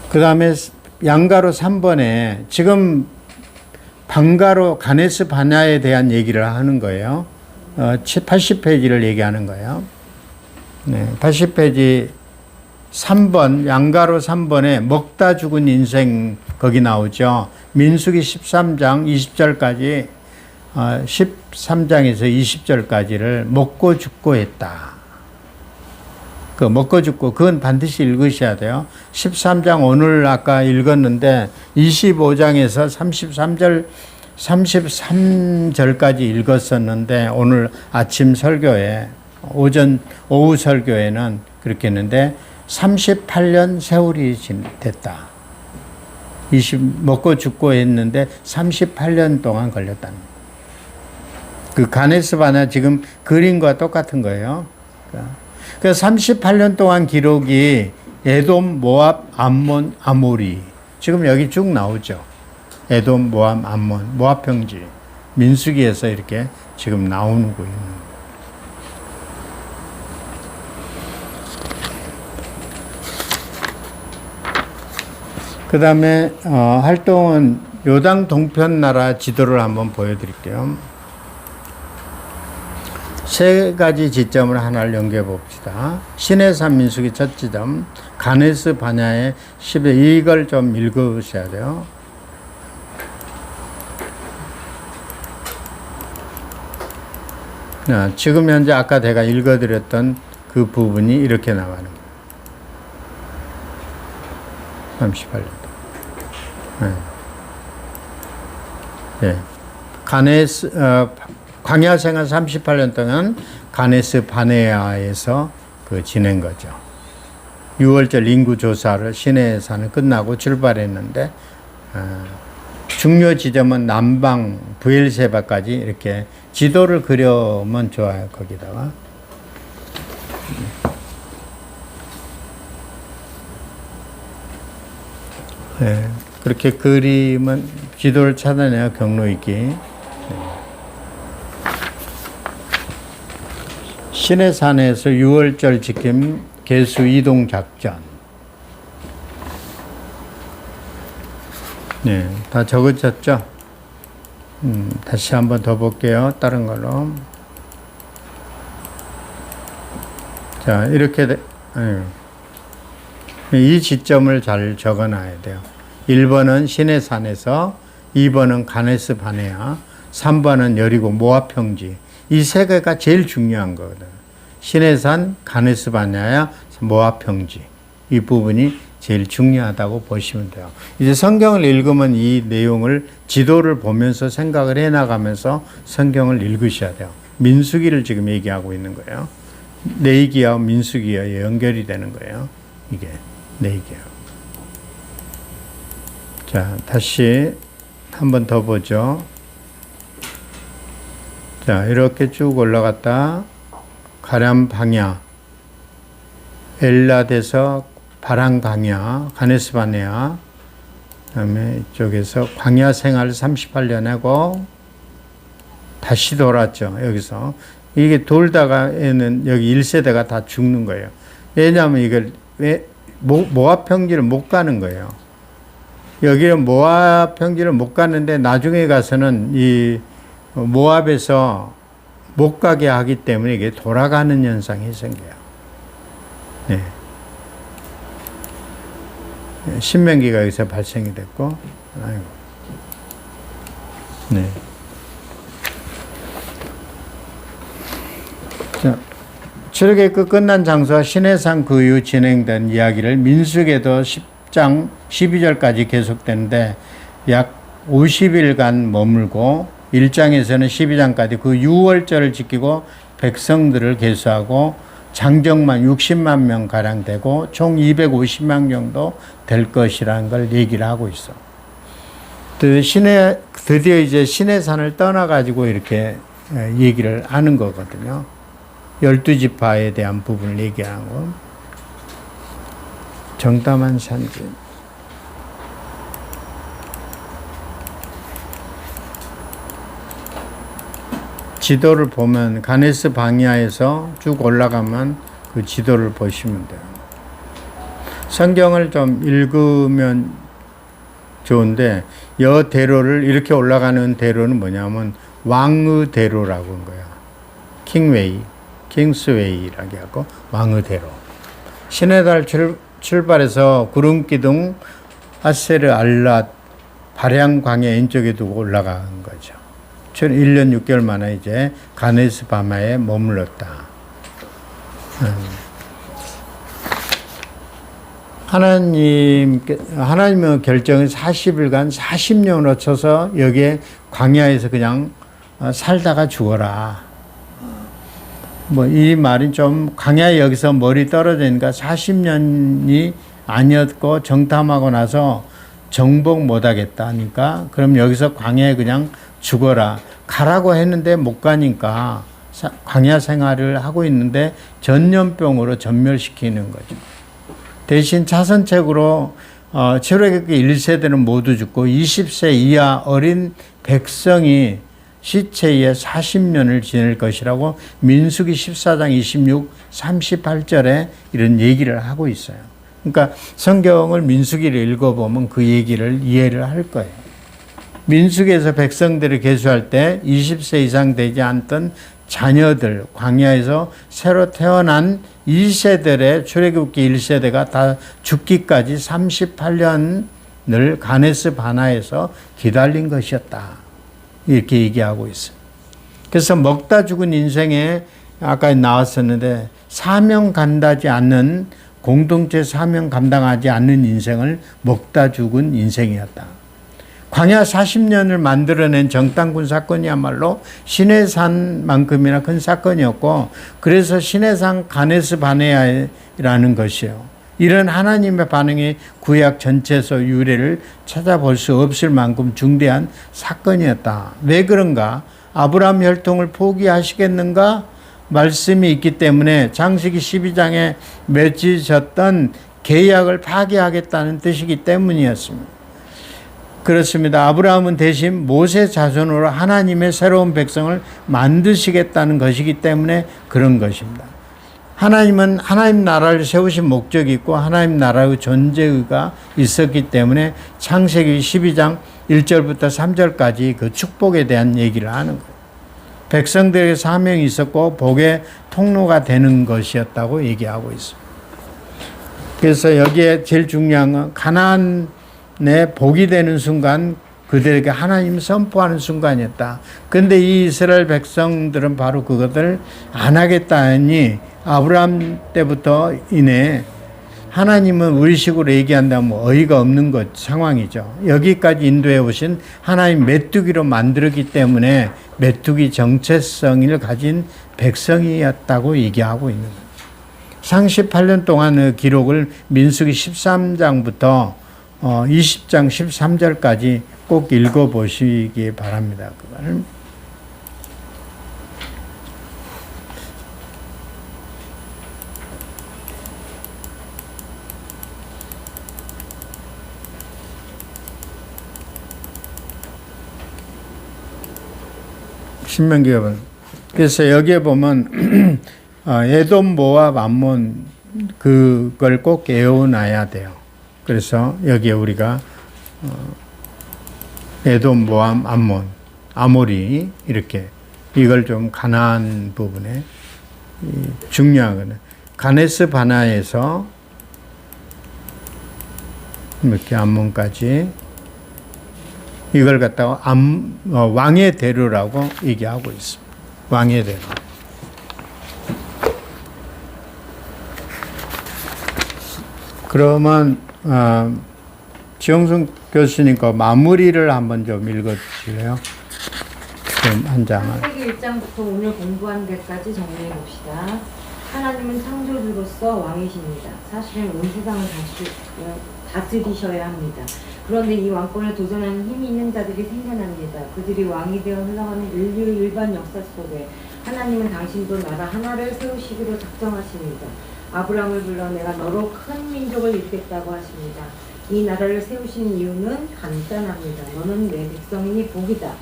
Speaker 1: 그 다음에 양가로 3번에 지금 방가로 가네스 바냐에 대한 얘기를 하는 거예요. 80페이지를 얘기하는 거예요. 네, 80페이지 3번, 양가로 3번에 먹다 죽은 인생 거기 나오죠. 민수기 13장 20절까지 13장에서 20절까지를 먹고 죽고 했다. 그 먹고 죽고 그건 반드시 읽으셔야 돼요. 13장 오늘 아까 읽었는데 25장에서 33절까지 읽었었는데 오늘 아침 설교에 오후 설교에는 그렇게 했는데 38년 세월이 됐다. 먹고 죽고 했는데 38년 동안 걸렸다는 거예요. 그 가네스 바냐 지금 그림과 똑같은 거예요. 그 38년 동안 기록이 에돔, 모압, 암몬, 아모리. 지금 여기 쭉 나오죠. 에돔, 모압, 암몬, 모압 평지. 민수기에서 이렇게 지금 나오고 있는 거예요. 그 다음에 활동은 요당 동편 나라 지도를 한번 보여드릴게요. 세 가지 지점을 하나를 연결해 봅시다. 시내산 민수기 첫 지점, 가네스 바냐의 10에 이걸 좀 읽으셔야 돼요. 지금 현재 아까 제가 읽어드렸던 그 부분이 이렇게 나가는 거예요. 38년. 네. 광야 생활 38년 동안 가네스 바네아에서 지낸 거죠. 6월절 인구 조사를 시내산을 끝나고 출발했는데 중요 지점은 남방 부엘세바까지 이렇게 지도를 그려면 좋아요. 거기다가 네, 그렇게 그림은 지도를 찾아내야 경로 있기. 네. 시내산에서 6월절 지킴 개수 이동 작전. 네, 다 적으셨죠? 다시 한번 더 볼게요. 다른 걸로. 자, 이렇게 이 지점을 잘 적어놔야 돼요. 1번은 시내산에서, 2번은 가네스 바네아, 3번은 여리고 모압 평지. 이 세 개가 제일 중요한 거거든. 시내산, 가네스 바네아, 모압 평지. 이 부분이 제일 중요하다고 보시면 돼요. 이제 성경을 읽으면 이 내용을 지도를 보면서 생각을 해나가면서 성경을 읽으셔야 돼요. 민수기를 지금 얘기하고 있는 거예요. 레위기와 민수기와 연결이 되는 거예요. 이게 레위기예요. 자, 다시 한 번 더 보죠. 자, 이렇게 쭉 올라갔다 가람 방야, 엘lad에서 바랑 강야, 가네스 바네아, 그다음에 이쪽에서 광야 생활 38년 하고 다시 돌았죠. 여기서 이게 돌다가에는 여기 1세대가 다 죽는 거예요. 왜냐하면 이걸 모압 평지를 못 가는 거예요. 여기는 모압 평지를 못 가는데 나중에 가서는 이 모압에서 못 가게 하기 때문에 이게 돌아가는 현상이 생겨요. 네. 신명기가 여기서 발생이 됐고, 아이고. 네. 자, 출애굽의 끝난 장소와 시내산 그 이후 진행된 이야기를 민수기에도 10장 12절까지 계속되는데 약 50일간 머물고 1장에서는 12장까지 그 6월절을 지키고 백성들을 계수하고 장정만 60만 명 가량 되고 총 250만 정도 될 것이라는 걸 얘기를 하고 있어. 드디어 이제 시내산을 떠나가지고 이렇게 얘기를 하는 거거든요. 12지파에 대한 부분을 얘기하고 정담한 산지. 지도를 보면 가네스 방야에서 쭉 올라가면 그 지도를 보시면 돼요. 성경을 좀 읽으면 좋은데 여 대로를 이렇게 올라가는 대로는 뭐냐면 왕의 대로라고 한 거야. 킹웨이, 킹스웨이라고 하고 왕의 대로. 시내달 출발해서 구름기둥 아세르 알랏 바량 광야 왼쪽에 두고 올라간 거죠. 1년 6개월 만에 이제 가네스 바마에 머물렀다. 하나님의 결정은 40일간 40년으로 쳐서 여기에 광야에서 그냥 살다가 죽어라. 뭐 이 말이 좀 광야에 여기서 머리 떨어지니까 40년이 아니었고 정탐하고 나서 정복 못하겠다 하니까 그럼 여기서 광야에 그냥 죽어라. 가라고 했는데 못 가니까 광야 생활을 하고 있는데 전염병으로 전멸시키는 거죠. 대신 차선책으로 출애굽기 1세대는 모두 죽고 20세 이하 어린 백성이 시체에 40년을 지낼 것이라고 민수기 14장 26, 38절에 이런 얘기를 하고 있어요. 그러니까 성경을 민수기를 읽어보면 그 얘기를 이해를 할 거예요. 민수기에서 백성들을 계수할 때 20세 이상 되지 않던 자녀들, 광야에서 새로 태어난 2세들의 출애굽기 1세대가 다 죽기까지 38년을 가네스 바나에서 기다린 것이었다. 이렇게 얘기하고 있어요. 그래서 먹다 죽은 인생에 아까 나왔었는데 사명 감당하지 않는 공동체 사명 감당하지 않는 인생을 먹다 죽은 인생이었다. 광야 40년을 만들어낸 정탐꾼 사건이야말로 시내산만큼이나 큰 사건이었고 그래서 시내산 가네스 바네아라는 것이요. 이런 하나님의 반응이 구약 전체에서 유래를 찾아볼 수 없을 만큼 중대한 사건이었다. 왜 그런가? 아브라함 혈통을 포기하시겠는가? 말씀이 있기 때문에 창세기 12장에 맺으셨던 계약을 파기하겠다는 뜻이기 때문이었습니다. 그렇습니다. 아브라함은 대신 모세 자손으로 하나님의 새로운 백성을 만드시겠다는 것이기 때문에 그런 것입니다. 하나님은 하나님 나라를 세우신 목적이 있고 하나님 나라의 존재가 있었기 때문에 창세기 12장 1절부터 3절까지 그 축복에 대한 얘기를 하는 거예요. 백성들에게 사명이 있었고 복의 통로가 되는 것이었다고 얘기하고 있습니다. 그래서 여기에 제일 중요한 건 가나안의 복이 되는 순간 그들에게 하나님 선포하는 순간이었다. 그런데 이 이스라엘 백성들은 바로 그것을 안 하겠다니 아브라함 때부터 이내 하나님은 우리식으로 얘기한다면 어이가 없는 것 상황이죠. 여기까지 인도해 오신 하나님 메뚜기로 만들었기 때문에 메뚜기 정체성을 가진 백성이었다고 얘기하고 있는 거예요. 38년 동안의 기록을 민수기 13장부터 20장 13절까지 꼭 읽어보시기 바랍니다. 그걸. 신명기에 보면 그래서 여기에 보면 에돔, 모압, 암몬 그걸 꼭 외워놔야 돼요. 그래서 여기에 우리가 에돔, 모압, 암몬, 아모리 이렇게 이걸 좀 가나안 부분에 중요한 거는 가네스 바나에서 이렇게 암몬까지 이걸 갖다가 왕의 대로라고 얘기하고 있습니다. 왕의 대로. 그러면 지영순 교수님 거 마무리를 한번 좀 읽어주실래요? 좀 한 장을.
Speaker 3: 창세기 1장부터 오늘 공부한 데까지 정리해 봅시다. 하나님은 창조주로서 왕이십니다. 사실은 온 세상을 다스리셔야 합니다. 그런데 이 왕권에 도전하는 힘이 있는 자들이 생겨납니다. 그들이 왕이 되어 흘러가는 인류의 일반 역사 속에 하나님은 당신도 나라 하나를 세우시기로 작정하십니다. 아브라함을 불러 내가 너로 큰 민족을 이루겠다고 하십니다. 이 나라를 세우신 이유는 간단합니다. 너는 내 백성이니 복이다.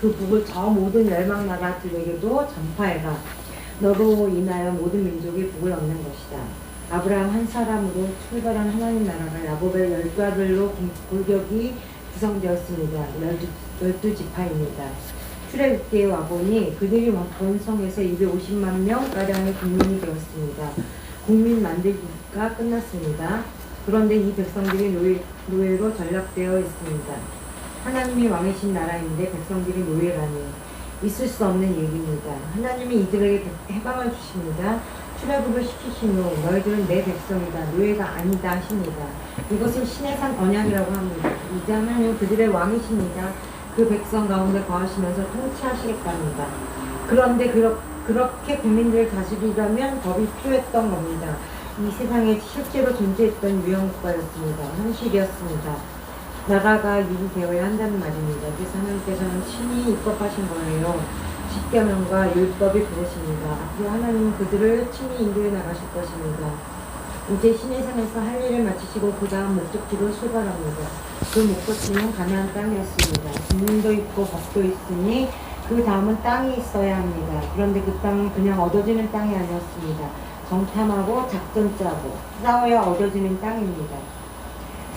Speaker 3: 그 복을 저 모든 열방 나라들에게도 전파해라. 너로 인하여 모든 민족이 복을 얻는 것이다. 아브라함 한 사람으로 출발한 하나님 나라가 야곱의 12아들로 골격이 구성되었습니다. 12지파입니다. 출애굽기에 와보니 그들이 본성에서 250만 명가량의 국민이 되었습니다. 국민 만들기가 끝났습니다. 그런데 이 백성들이 노예로 전락되어 있습니다. 하나님이 왕이신 나라인데 백성들이 노예라니 있을 수 없는 얘기입니다. 하나님이 이들에게 해방을 주십니다. 출애굽을 시키신 후 너희들은 내 백성이다. 노예가 아니다 하십니다. 이것을 시내산 언약이라고 합니다. 이제 하나님은 그들의 왕이십니다. 그 백성 가운데 거하시면서 통치하시겠답니다. 그런데 그렇게 국민들을 다스리려면 법이 필요했던 겁니다. 이 세상에 실제로 존재했던 유형국가였습니다. 현실이었습니다. 나라가 유지되어야 한다는 말입니다. 그래서 하나님께서는 친히 입법하신 거예요. 십계명과 율법이 그것입니다. 앞으로 하나님은 그들을 친히 인도해 나가실 것입니다. 이제 시내산에서 할 일을 마치시고 그 다음 목적지로 출발합니다. 그 목적지는 가나안 땅이었습니다. 국민도 있고 법도 있으니 그 다음은 땅이 있어야 합니다. 그런데 그 땅은 그냥 얻어지는 땅이 아니었습니다. 정탐하고 작전 짜고 싸워야 얻어지는 땅입니다.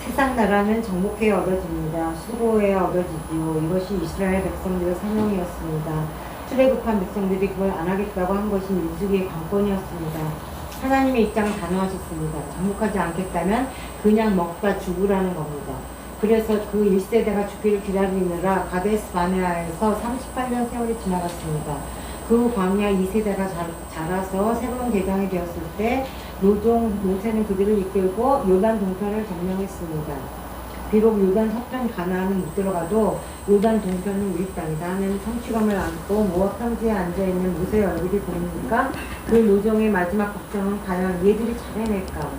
Speaker 3: 세상 나라는 정복해야 얻어집니다. 수고해야 얻어지지요. 이것이 이스라엘 백성들의 사명이었습니다. 출애굽한 백성들이 그걸 안 하겠다고 한 것이 민수기의 관건이었습니다. 하나님의 입장은 단호하셨습니다. 정복하지 않겠다면 그냥 먹다 죽으라는 겁니다. 그래서 그 1세대가 죽기를 기다리느라 가데스 바네아에서 38년 세월이 지나갔습니다. 그 광야 2세대가 자라서 새로운 대장이 되었을 때 모세는 그들을 이끌고 요단 동편을 점령했습니다. 비록 요단 서편 가나안은 못 들어가도 요단 동편은 우리 땅이다 하는 성취감을 안고 모압 평지에 앉아있는 모세의 얼굴이 보이니까 그 노정의 마지막 걱정은 과연 얘들이 잘 해낼까?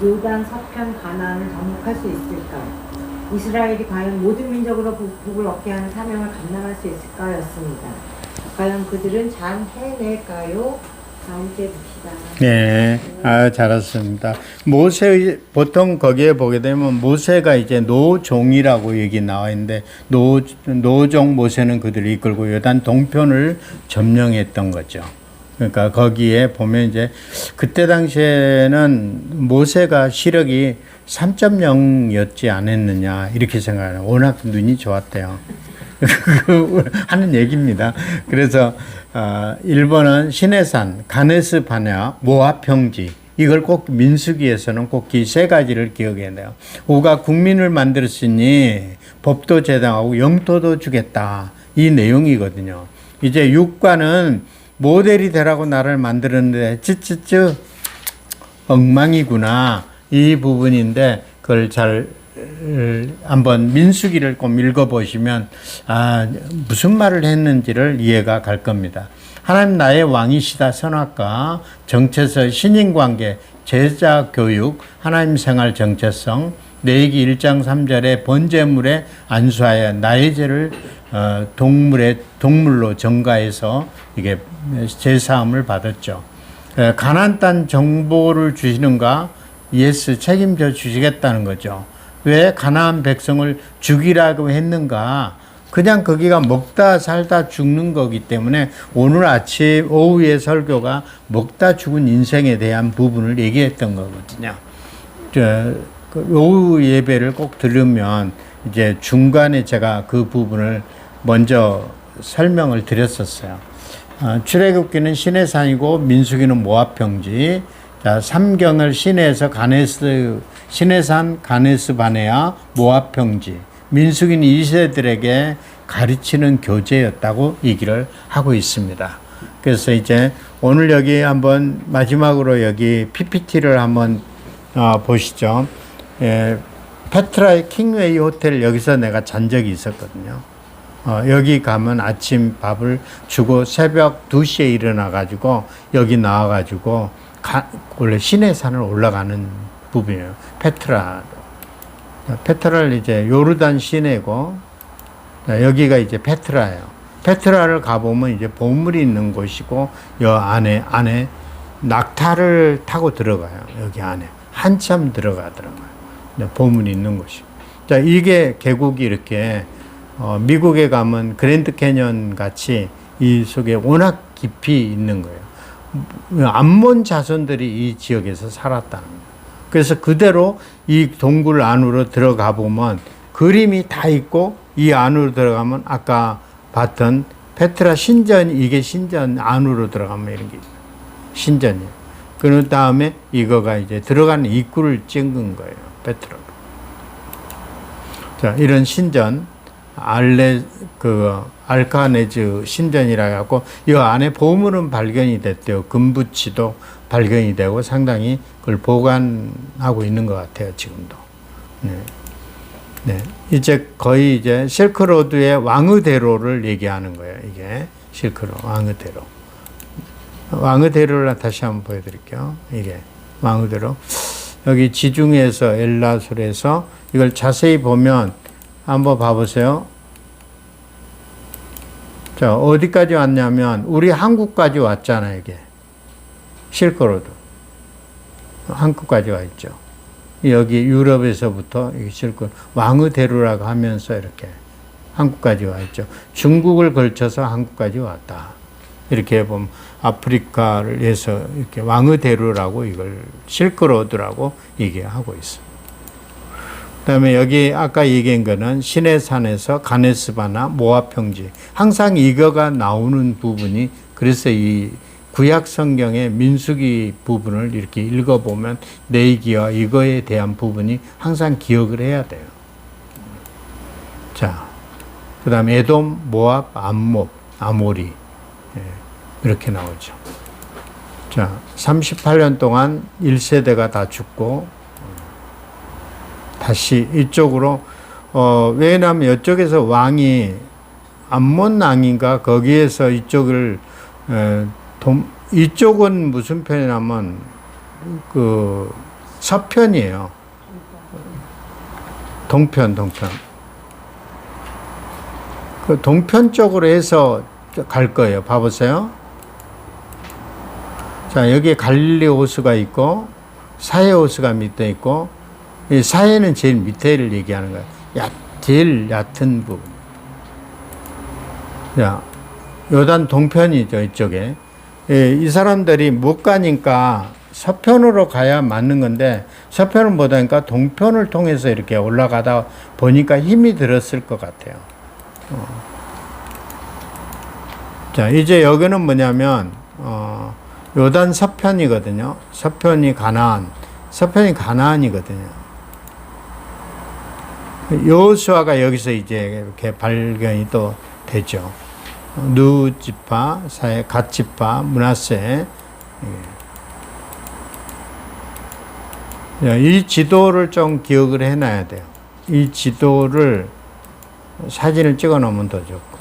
Speaker 3: 요단 서편 가나안을 정복할 수 있을까? 이스라엘이 과연 모든 민족으로 복을 얻게 하는 사명을 감당할 수 있을까였습니다. 과연 그들은 잘 해낼까요? 다음 주에 봅시다.
Speaker 1: 네, 잘했습니다. 모세, 보통 거기에 보게 되면 모세가 이제 노종이라고 여기 나와 있는데, 노종 모세는 그들을 이끌고 요단 동편을 점령했던 거죠. 그러니까 거기에 보면 이제 그때 당시에는 모세가 시력이 3.0였지 않았느냐, 이렇게 생각해요. 워낙 눈이 좋았대요. 하는 얘기입니다. 그래서 일본은 시내산, 가네스 바네아, 모압 평지, 이걸 꼭 민수기에서는 꼭 이 세 가지를 기억해야 돼요. 우가 국민을 만들었으니 법도 제정하고 영토도 주겠다, 이 내용이거든요. 이제 육과는 모델이 되라고 나를 만들었는데 쯔쯔쯔 엉망이구나, 이 부분인데 그걸 잘 한번 민수기를 꼭 읽어보시면 무슨 말을 했는지를 이해가 갈 겁니다. 하나님 나의 왕이시다 선악과, 정체서 신인관계, 제자 교육, 하나님 생활 정체성, 레위기 1장 3절에 번제물에 안수하여 나의 죄를 동물로 전가해서 이게 제사함을 받았죠. 가나안 땅 정보를 주시는가? 예스, 책임져 주시겠다는 거죠. 왜 가나안 백성을 죽이라고 했는가? 그냥 거기가 먹다 살다 죽는 거기 때문에 오늘 아침 오후의 설교가 먹다 죽은 인생에 대한 부분을 얘기했던 거거든요. 오후 예배를 꼭 들으면 이제 중간에 제가 그 부분을 먼저 설명을 드렸었어요. 출애굽기는 시내산이고 민수기는 모압 평지. 자, 삼경을 시내에서 시내산, 가네스 바네아, 모압 평지. 민수기는 2세들에게 가르치는 교재였다고 얘기를 하고 있습니다. 그래서 이제 오늘 여기 한번 마지막으로 여기 PPT를 한번 보시죠. 페트라의 킹웨이 호텔, 여기서 내가 잔 적이 있었거든요. 여기 가면 아침 밥을 주고 새벽 2시에 일어나 가지고 여기 나와 가지고 원래 시내산을 올라가는 부분이에요. 페트라를 이제 요르단 시내고, 여기가 이제 페트라예요. 페트라를 가보면 이제 보물이 있는 곳이고, 여 안에 낙타를 타고 들어가요. 여기 안에 한참 들어가더라고요. 보물이 있는 곳이. 자, 이게 계곡이 이렇게 미국에 가면 그랜드 캐년 같이 이 속에 워낙 깊이 있는 거예요. 암몬 자손들이 이 지역에서 살았다는 거예요. 그래서 그대로 이 동굴 안으로 들어가 보면 그림이 다 있고, 이 안으로 들어가면 아까 봤던 페트라 신전, 이게 신전 안으로 들어가면 이런 게 있어요. 신전이에요. 그 다음에 이거가 이제 들어가는 입구를 찍은 거예요. 페트라로. 자, 이런 신전, 알카네즈 신전이라 해갖고, 이 안에 보물은 발견이 됐대요. 금부치도 발견이 되고 상당히 그걸 보관하고 있는 것 같아요, 지금도. 네. 이제 거의 이제 실크로드의 왕의대로를 얘기하는 거예요, 이게. 실크로드, 왕의대로. 왕의대로를 다시 한번 보여드릴게요. 이게 왕의대로. 여기 지중해에서 엘라술에서 이걸 자세히 보면 한번 봐보세요. 자, 어디까지 왔냐면 우리 한국까지 왔잖아요, 이게. 실크로드. 한국까지 와 있죠. 여기 유럽에서부터 실크로드, 왕의대로라고 하면서 이렇게 한국까지 와 있죠. 중국을 걸쳐서 한국까지 왔다. 이렇게 보면 아프리카를 해서 이렇게 왕의대로라고 이걸 실크로드라고 얘기하고 있습니다. 그다음에 여기 아까 얘기한 거는 시내산에서 가네스바나 모압 평지. 항상 이거가 나오는 부분이, 그래서 이 구약 성경의 민수기 부분을 이렇게 읽어보면 레위기와 이거에 대한 부분이 항상 기억을 해야 돼요. 자, 그 다음에 에돔, 모압, 암몹, 아모리. 예, 이렇게 나오죠. 자, 38년 동안 1세대가 다 죽고, 다시 이쪽으로, 왜냐하면 이쪽에서 왕이 암몬 왕인가 거기에서 이쪽을, 이쪽은 무슨 편이냐면, 그, 서편이에요. 동편. 그 동편 쪽으로 해서 갈 거예요. 봐보세요. 자, 여기에 갈릴리 호수가 있고, 사해 호수가 밑에 있고, 이 사해는 제일 밑에를 얘기하는 거예요. 제일 얕은 부분. 자, 요단 동편이죠, 이쪽에. 이 사람들이 못 가니까 서편으로 가야 맞는 건데, 서편을 못 하니까 동편을 통해서 이렇게 올라가다 보니까 힘이 들었을 것 같아요. 자, 이제 여기는 뭐냐면, 요단 서편이거든요. 서편이 가나안이거든요. 여호수아가 여기서 이제 이렇게 발견이 또 되죠. 누지파, 갓지파, 므낫세. 이 지도를 좀 기억을 해놔야 돼요. 이 지도를 사진을 찍어 놓으면 더 좋고,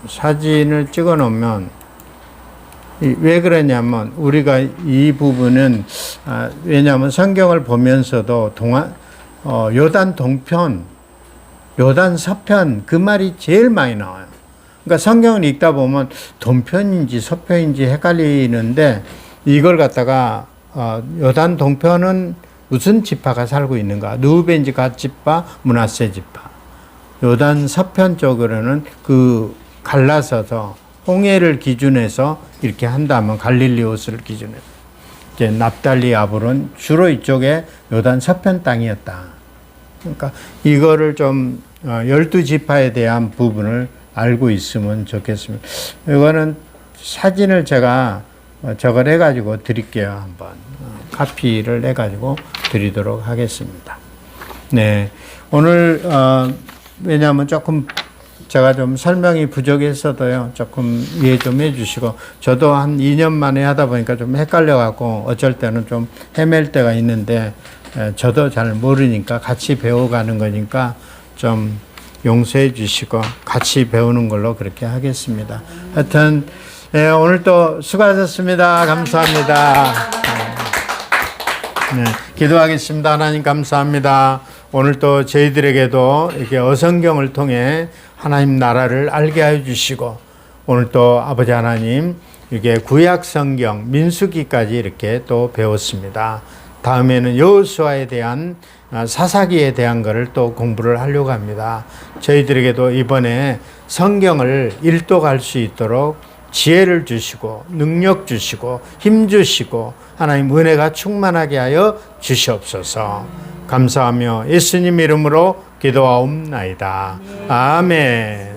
Speaker 1: 사진을 찍어 놓으면 왜 그러냐면 우리가 이 부분은 왜냐하면 성경을 보면서도 요단 동편, 요단 서편 그 말이 제일 많이 나와요. 그러니까 성경을 읽다 보면 동편인지 서편인지 헷갈리는데 이걸 갖다가 요단 동편은 무슨 지파가 살고 있는가? 누벤지 갓지파, 므낫세 지파. 요단 서편 쪽으로는 그 갈라서서 홍해를 기준해서 이렇게 한다면 갈릴리 호수를 기준해서 이제 납달리 아불은 주로 이쪽에 요단 서편 땅이었다. 그러니까 이거를 좀 12지파에 대한 부분을 알고 있으면 좋겠습니다. 이거는 사진을 제가 저걸 해가지고 드릴게요. 한번 카피를 해가지고 드리도록 하겠습니다. 네, 오늘 왜냐하면 조금 제가 좀 설명이 부족했어도요. 조금 이해 좀 해주시고, 저도 한 2년 만에 하다 보니까 좀 헷갈려갖고 어쩔 때는 좀 헤맬 때가 있는데, 저도 잘 모르니까 같이 배워가는 거니까 좀 용서해 주시고 같이 배우는 걸로 그렇게 하겠습니다. 하여튼 오늘 또 수고하셨습니다. 감사합니다. 네, 기도하겠습니다. 하나님 감사합니다. 오늘 또 저희들에게도 이렇게 어성경을 통해 하나님 나라를 알게 하여 주시고, 오늘 또 아버지 하나님 이게 구약 성경 민수기까지 이렇게 또 배웠습니다. 다음에는 여호수아에 대한 사사기에 대한 것을 또 공부를 하려고 합니다. 저희들에게도 이번에 성경을 일독할 수 있도록 지혜를 주시고 능력 주시고 힘 주시고 하나님 은혜가 충만하게 하여 주시옵소서. 감사하며 예수님 이름으로 기도하옵나이다. 아멘.